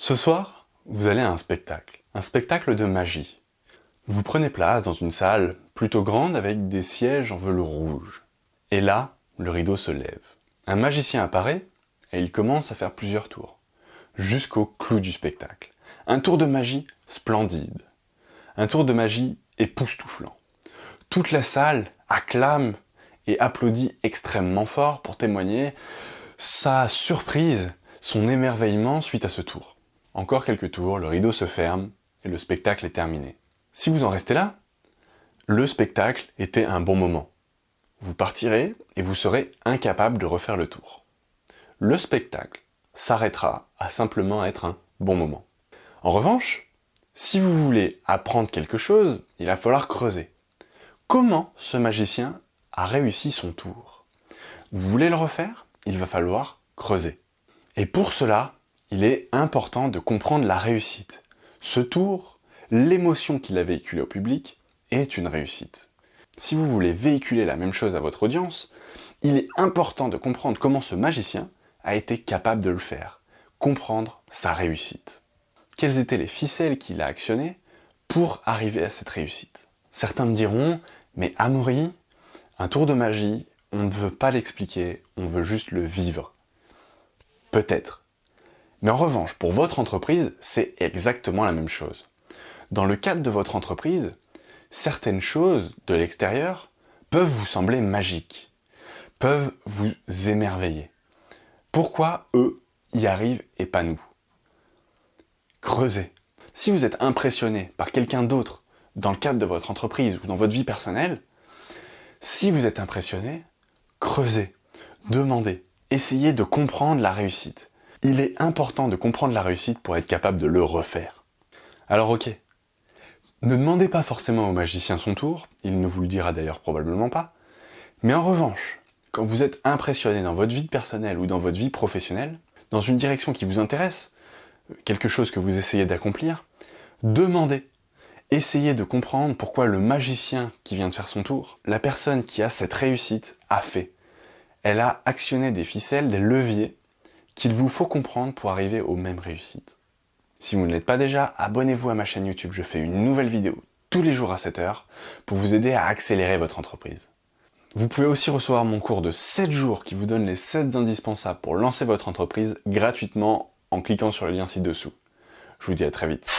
Ce soir, vous allez à un spectacle de magie. Vous prenez place dans une salle plutôt grande avec des sièges en velours rouge. Et là, le rideau se lève. Un magicien apparaît et il commence à faire plusieurs tours, jusqu'au clou du spectacle. Un tour de magie splendide. Un tour de magie époustouflant. Toute la salle acclame et applaudit extrêmement fort pour témoigner sa surprise, son émerveillement suite à ce tour. Encore quelques tours, le rideau se ferme et le spectacle est terminé. Si vous en restez là, le spectacle était un bon moment. Vous partirez et vous serez incapable de refaire le tour. Le spectacle s'arrêtera à simplement être un bon moment. En revanche, si vous voulez apprendre quelque chose, il va falloir creuser. Comment ce magicien a réussi son tour? Vous voulez le refaire? Il va falloir creuser. Et pour cela, il est important de comprendre la réussite. Ce tour, l'émotion qu'il a véhiculée au public, est une réussite. Si vous voulez véhiculer la même chose à votre audience, il est important de comprendre comment ce magicien a été capable de le faire, comprendre sa réussite. Quelles étaient les ficelles qu'il a actionnées pour arriver à cette réussite? Certains me diront, mais Amaury, un tour de magie, on ne veut pas l'expliquer, on veut juste le vivre. Peut-être. Mais en revanche, pour votre entreprise, c'est exactement la même chose. Dans le cadre de votre entreprise, certaines choses de l'extérieur peuvent vous sembler magiques, peuvent vous émerveiller. Pourquoi eux y arrivent et pas nous? Creusez. Si vous êtes impressionné par quelqu'un d'autre dans le cadre de votre entreprise ou dans votre vie personnelle, si vous êtes impressionné, creusez, demandez, essayez de comprendre la réussite. Il est important de comprendre la réussite pour être capable de le refaire. Alors ok, ne demandez pas forcément au magicien son tour, il ne vous le dira d'ailleurs probablement pas, mais en revanche, quand vous êtes impressionné dans votre vie personnelle ou dans votre vie professionnelle, dans une direction qui vous intéresse, quelque chose que vous essayez d'accomplir, demandez. Essayez de comprendre pourquoi le magicien qui vient de faire son tour, la personne qui a cette réussite, a fait. Elle a actionné des ficelles, des leviers qu'il vous faut comprendre pour arriver aux mêmes réussites. Si vous ne l'êtes pas déjà, abonnez-vous à ma chaîne YouTube, je fais une nouvelle vidéo tous les jours à 7h pour vous aider à accélérer votre entreprise. Vous pouvez aussi recevoir mon cours de 7 jours qui vous donne les 7 indispensables pour lancer votre entreprise gratuitement en cliquant sur le lien ci-dessous. Je vous dis à très vite.